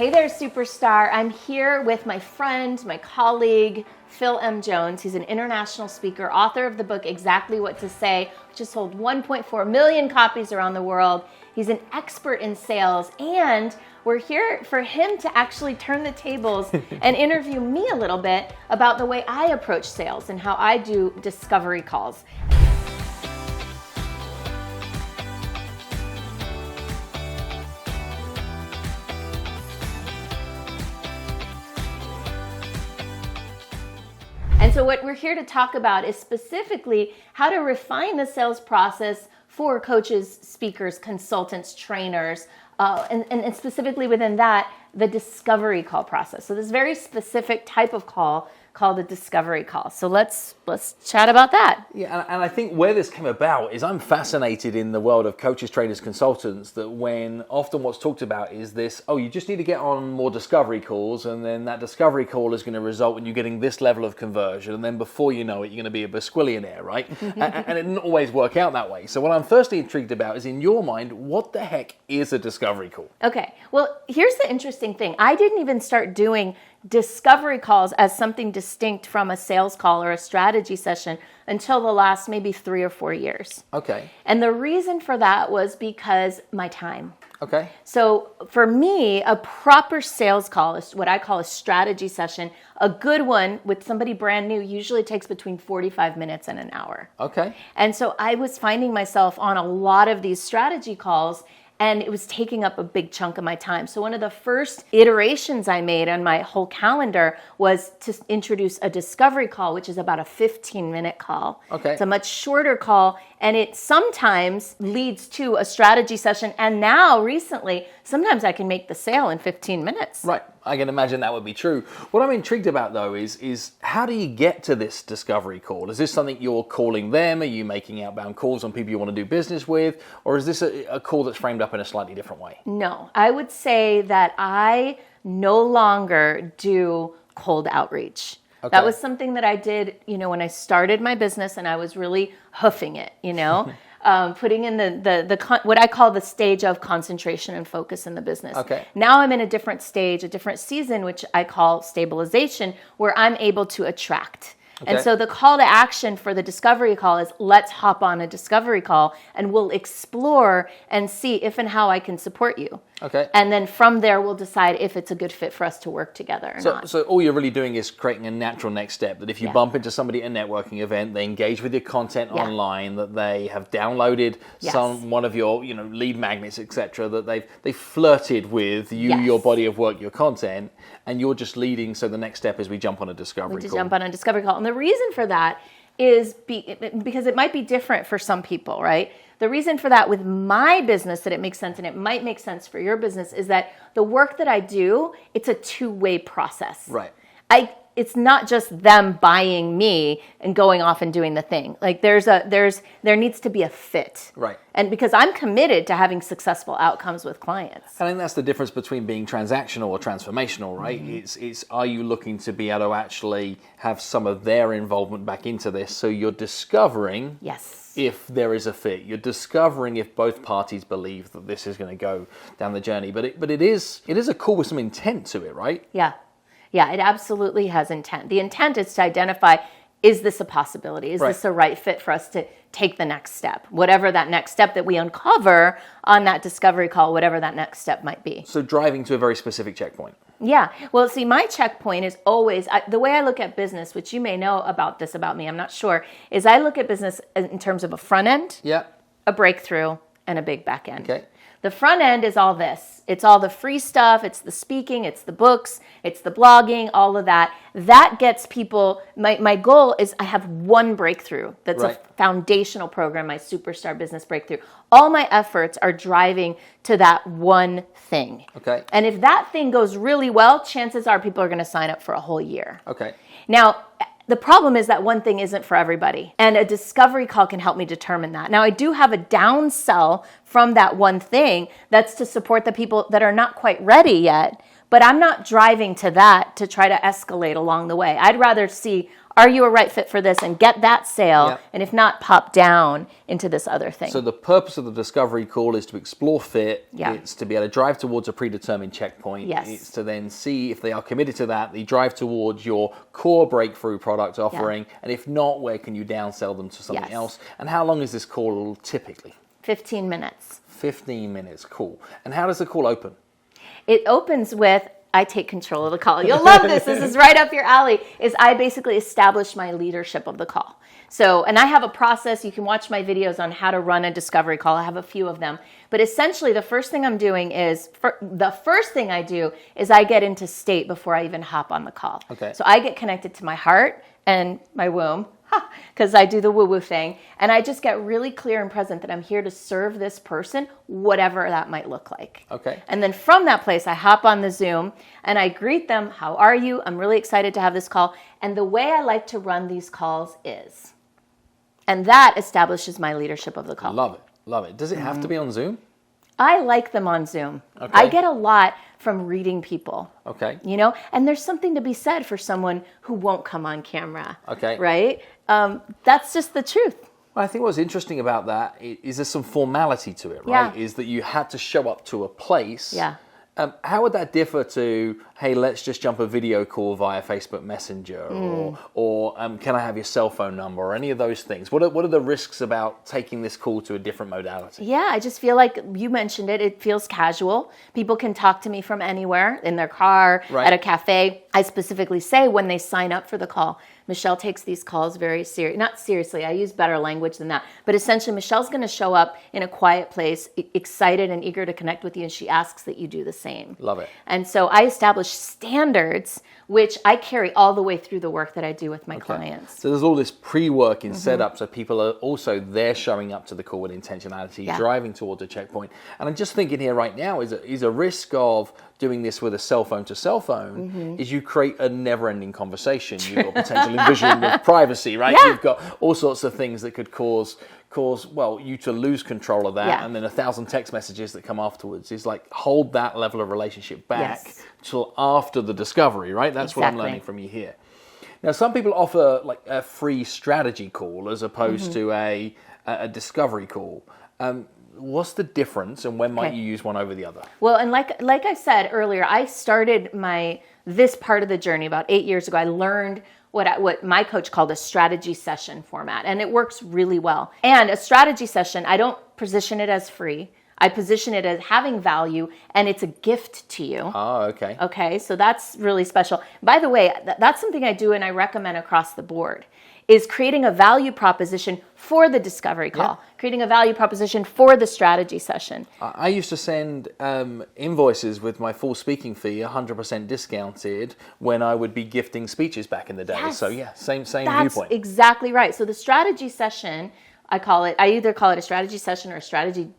Hey there, superstar. I'm here with my friend, my colleague, Phil M. Jones. He's an international speaker, author of the book, Exactly What to Say, which has sold 1.4 million copies around the world. He's an expert in sales, and we're here for him to actually turn the tables and interview me a little bit about the way I approach sales and how I do discovery calls. And so what we're here to talk about is specifically how to refine the sales process for coaches, speakers, consultants, trainers, and specifically within that, the discovery call process. So this very specific type of call called a discovery call. So let's chat about that. Yeah, and I think where this came about is I'm fascinated in the world of coaches, trainers, consultants, that when often what's talked about is this, you just need to get on more discovery calls, and then that discovery call is going to result in you getting this level of conversion, and then before you know it, you're going to be a basquillionaire, right? and it didn't always work out that way. So what I'm firstly intrigued about is, in your mind, what the heck is a discovery call? Okay, well, here's the interesting thing. I didn't even start doing discovery calls as something distinct from a sales call or a strategy session until the last maybe 3 or 4 years. Okay. And the reason for that was because my time. Okay. So for me, a proper sales call is what I call a strategy session. A good one with somebody brand new usually takes between 45 minutes and an hour. Okay. And so I was finding myself on a lot of these strategy calls, and it was taking up a big chunk of my time. So one of the first iterations I made on my whole calendar was to introduce a discovery call, which is about a 15-minute call. Okay. It's a much shorter call, and it sometimes leads to a strategy session. And now, recently, sometimes I can make the sale in 15 minutes. Right. I can imagine that would be true. What I'm intrigued about, though, is how do you get to this discovery call? Is this something you're calling them? Are you making outbound calls on people you want to do business with? Or is this a call that's framed up in a slightly different way? No, I would say that I no longer do cold outreach. Okay. That was something that I did, when I started my business, and I was really hoofing it, putting in the what I call the stage of concentration and focus in the business. Okay. Now I'm in a different stage, a different season, which I call stabilization, where I'm able to attract. Okay. And so the call to action for the discovery call is, let's hop on a discovery call and we'll explore and see if and how I can support you. Okay. And then from there, we'll decide if it's a good fit for us to work together or not. So all you're really doing is creating a natural next step, that if you bump into somebody at a networking event, they engage with your content online, that they have downloaded one of your lead magnets, etc., that they've flirted with you, your body of work, your content, and you're just leading. So the next step is we jump on a discovery call. Jump on a discovery call. And the reason for that is because it might be different for some people, right? The reason for that with my business, that it makes sense, and it might make sense for your business, is that the work that I do, it's a two-way process. Right. It's not just them buying me and going off and doing the thing. Like there needs to be a fit. Right. And because I'm committed to having successful outcomes with clients. I think that's the difference between being transactional or transformational, right? Mm-hmm. It's are you looking to be able to actually have some of their involvement back into this, so you're discovering if there is a fit. You're discovering if both parties believe that this is going to go down the journey. But it is a call with some intent to it, right? Yeah. Yeah, it absolutely has intent. The intent is to identify, is this a possibility? Is this the right fit for us to take the next step? Whatever that next step that we uncover on that discovery call, whatever that next step might be. So driving to a very specific checkpoint. Yeah. Well, see, my checkpoint is always, the way I look at business, which you may know about this about me, I'm not sure, is I look at business in terms of a front end, a breakthrough, and a big back end. Okay. The front end is all this. It's all the free stuff. It's the speaking. It's the books. It's the blogging, all of that. That gets people, my goal is I have one breakthrough. That's a foundational program, my Superstar Business Breakthrough. All my efforts are driving to that one thing. Okay. And if that thing goes really well, chances are people are going to sign up for a whole year. Okay. Now, the problem is that one thing isn't for everybody, and a discovery call can help me determine that. Now, I do have a downsell from that one thing that's to support the people that are not quite ready yet, But I'm not driving to that to try to escalate along the way. I'd rather see, are you a right fit for this, and get that sale, Yep. and if not, pop down into this other thing. So the purpose of the discovery call is to explore fit. Yeah. It's to be able to drive towards a predetermined checkpoint. Yes. It's to then see if they are committed to that. They drive towards your core breakthrough product offering. And if not, where can you downsell them to something Yes. else? And how long is this call typically? 15 minutes. 15 minutes. Cool. And how does the call open? It opens with, I take control of the call. You'll love this. This is right up your alley. Is I basically establish my leadership of the call. So, and I have a process. You can watch my videos on how to run a discovery call. I have a few of them. But essentially, the first thing I do is I get into state before I even hop on the call. Okay. So I get connected to my heart and my womb, because I do the woo-woo thing. And I just get really clear and present that I'm here to serve this person, whatever that might look like. Okay. And then from that place, I hop on the Zoom and I greet them. How are you? I'm really excited to have this call. And the way I like to run these calls is, and that establishes my leadership of the call. Love it. Love it. Does it have to be on Zoom? I like them on Zoom. Okay. I get a lot from reading people. Okay. You know, and there's something to be said for someone who won't come on camera. Okay. Right? That's just the truth. Well, I think what's interesting about that is there's some formality to it, right? Yeah. Is that you had to show up to a place. Yeah. How would that differ to, hey, let's just jump a video call via Facebook Messenger, or can I have your cell phone number, or any of those things? What are the risks about taking this call to a different modality? Yeah, I just feel like you mentioned it. It feels casual. People can talk to me from anywhere, in their car, Right. at a cafe. I specifically say when they sign up for the call, Michelle takes these calls very not seriously. I use better language than that. But essentially, Michelle's going to show up in a quiet place, excited and eager to connect with you, and she asks that you do the same. Love it. And so I establish standards, which I carry all the way through the work that I do with my clients. So there's all this pre-work in setup, so people are also there showing up to the call with intentionality, Yeah. driving towards a checkpoint. And I'm just thinking here right now is a risk of doing this with a cell phone to cell phone is you create a never-ending conversation. You've got potential invasion of privacy, right? Yeah. You've got all sorts of things that could cause you to lose control of that, Yeah. and then 1,000 text messages that come afterwards. Is like, hold that level of relationship back Yes. till after the discovery, right? That's what I'm Exactly. learning from you here. Now, some people offer like a free strategy call as opposed to a discovery call. What's the difference, and when might Okay. you use one over the other? Well, and like I said earlier, I started this part of the journey about 8 years ago. I learned what my coach called a strategy session format, and it works really well. And a strategy session, I don't position it as free. I position it as having value, and it's a gift to you. Oh, okay. Okay, so that's really special. By the way, that's something I do and I recommend across the board, is creating a value proposition for the discovery call, creating a value proposition for the strategy session. I used to send invoices with my full speaking fee 100% discounted when I would be gifting speeches back in the day. Yes. So yeah, same That's viewpoint. exactly right. So the strategy session, I either call it a strategy session or a strategy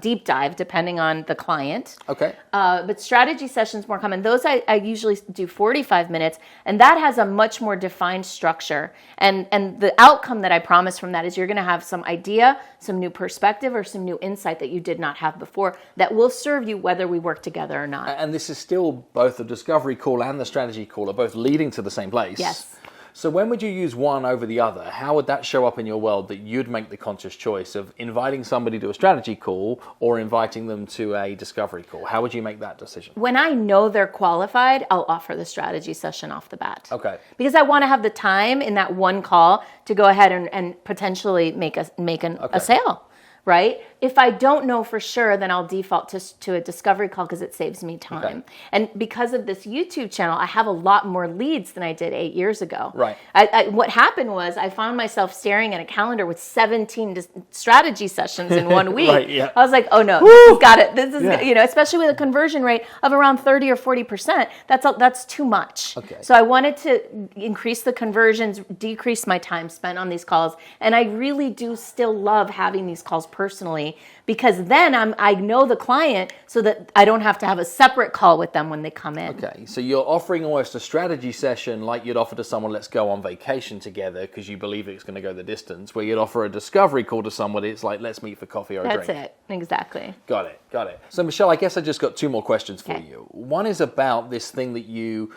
deep dive, depending on the client. Okay. But strategy sessions more common. Those I usually do 45 minutes, and that has a much more defined structure. And the outcome that I promise from that is you're going to have some idea, some new perspective, or some new insight that you did not have before that will serve you whether we work together or not. And this is still both the discovery call and the strategy call are both leading to the same place. Yes. So when would you use one over the other? How would that show up in your world that you'd make the conscious choice of inviting somebody to a strategy call or inviting them to a discovery call? How would you make that decision? When I know they're qualified, I'll offer the strategy session off the bat. Okay. Because I want to have the time in that one call to go ahead and potentially make a sale, right? If I don't know for sure, then I'll default to a discovery call because it saves me time. Okay. And because of this YouTube channel, I have a lot more leads than I did 8 years ago. Right. What happened was I found myself staring at a calendar with 17 strategy sessions in 1 week. Right, yeah. I was like, oh no, this has got it. This is, Yeah. especially with a conversion rate of around 30 or 40%, that's too much. Okay. So I wanted to increase the conversions, decrease my time spent on these calls. And I really do still love having these calls personally me, because then I know the client so that I don't have to have a separate call with them when they come in. Okay, so you're offering almost a strategy session like you'd offer to someone, let's go on vacation together because you believe it's going to go the distance, where you'd offer a discovery call to somebody, it's like, let's meet for coffee or a drink. That's it, exactly. Got it. So Michelle, I guess I just got two more questions for you. One is about this thing that you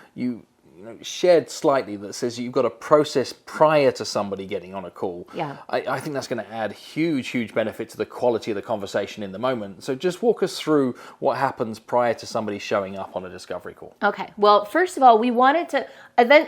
shared slightly that says you've got a process prior to somebody getting on a call. Yeah. I think that's going to add huge benefit to the quality of the conversation in the moment. So just walk us through what happens prior to somebody showing up on a discovery call. Okay. Well, first of all, we wanted to,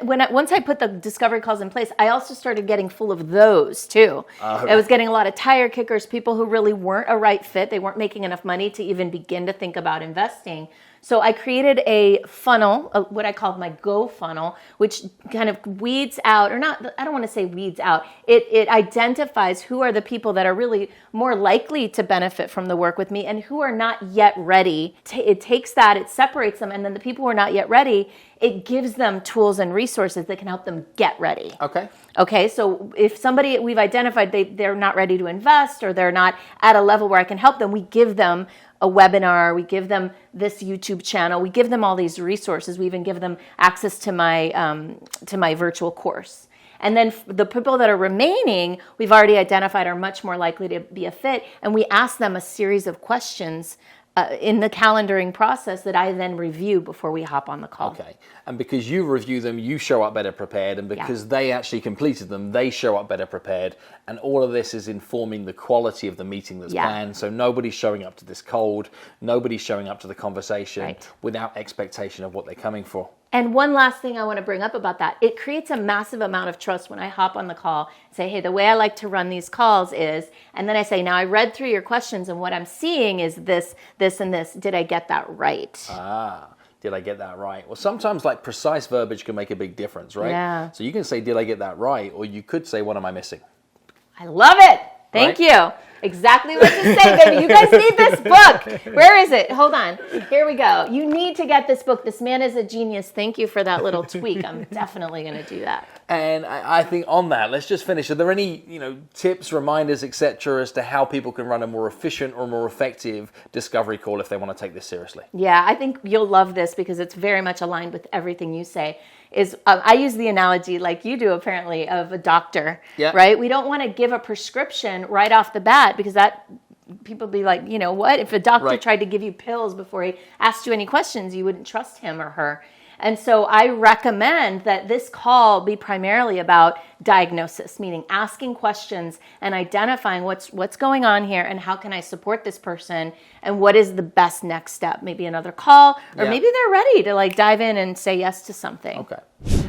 once I put the discovery calls in place, I also started getting full of those too. I was getting a lot of tire kickers, people who really weren't a right fit. They weren't making enough money to even begin to think about investing. So I created a funnel, what I called my Go funnel, which kind of weeds out, or not, I don't want to say weeds out. It identifies who are the people that are really more likely to benefit from the work with me and who are not yet ready. It takes that, it separates them, and then the people who are not yet ready, it gives them tools and resources that can help them get ready. Okay, so if somebody we've identified they're not ready to invest, or they're not at a level where I can help them, we give them a webinar, we give them this YouTube channel, we give them all these resources, we even give them access to my virtual course. And then the people that are remaining, we've already identified are much more likely to be a fit, and we ask them a series of questions in the calendaring process that I then review before we hop on the call. Okay, and because you review them, you show up better prepared, and because they actually completed them, they show up better prepared, and all of this is informing the quality of the meeting that's planned, so nobody's showing up to this cold, nobody's showing up to the conversation without expectation of what they're coming for. And one last thing I want to bring up about that, it creates a massive amount of trust when I hop on the call and say, hey, the way I like to run these calls is, and then I say, now I read through your questions and what I'm seeing is this, this, and this. Did I get that right? Did I get that right? Well, sometimes like precise verbiage can make a big difference, right? Yeah. So you can say, did I get that right? Or you could say, what am I missing? I love it. Thank you. Exactly what to say, baby. You guys need this book. Where is it? Hold on. Here we go. You need to get this book. This man is a genius. Thank you for that little tweak. I'm definitely going to do that. And I think on that, let's just finish. Are there any tips, reminders, etc., as to how people can run a more efficient or more effective discovery call if they want to take this seriously? Yeah, I think you'll love this because it's very much aligned with everything you say. I use the analogy like you do apparently of a doctor, right? We don't want to give a prescription right off the bat because that people be like, you know what? If a doctor tried to give you pills before he asked you any questions, you wouldn't trust him or her. And so I recommend that this call be primarily about diagnosis, meaning asking questions and identifying what's going on here and how can I support this person and what is the best next step? Maybe another call, or maybe they're ready to like dive in and say yes to something. Okay.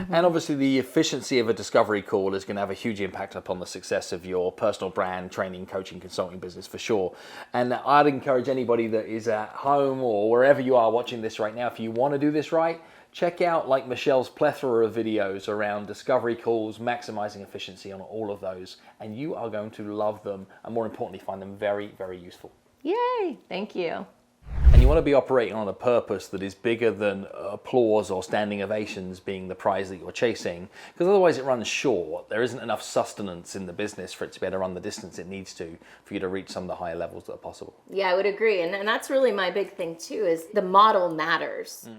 And obviously the efficiency of a discovery call is going to have a huge impact upon the success of your personal brand, training, coaching, consulting business for sure. And I'd encourage anybody that is at home or wherever you are watching this right now, if you want to do this right, check out like Michelle's plethora of videos around discovery calls, maximizing efficiency on all of those, and you are going to love them and more importantly find them very, very useful. Yay! Thank you. And you want to be operating on a purpose that is bigger than applause or standing ovations being the prize that you're chasing, because otherwise it runs short. There isn't enough sustenance in the business for it to be able to run the distance it needs to for you to reach some of the higher levels that are possible. Yeah, I would agree. And that's really my big thing too, is the model matters.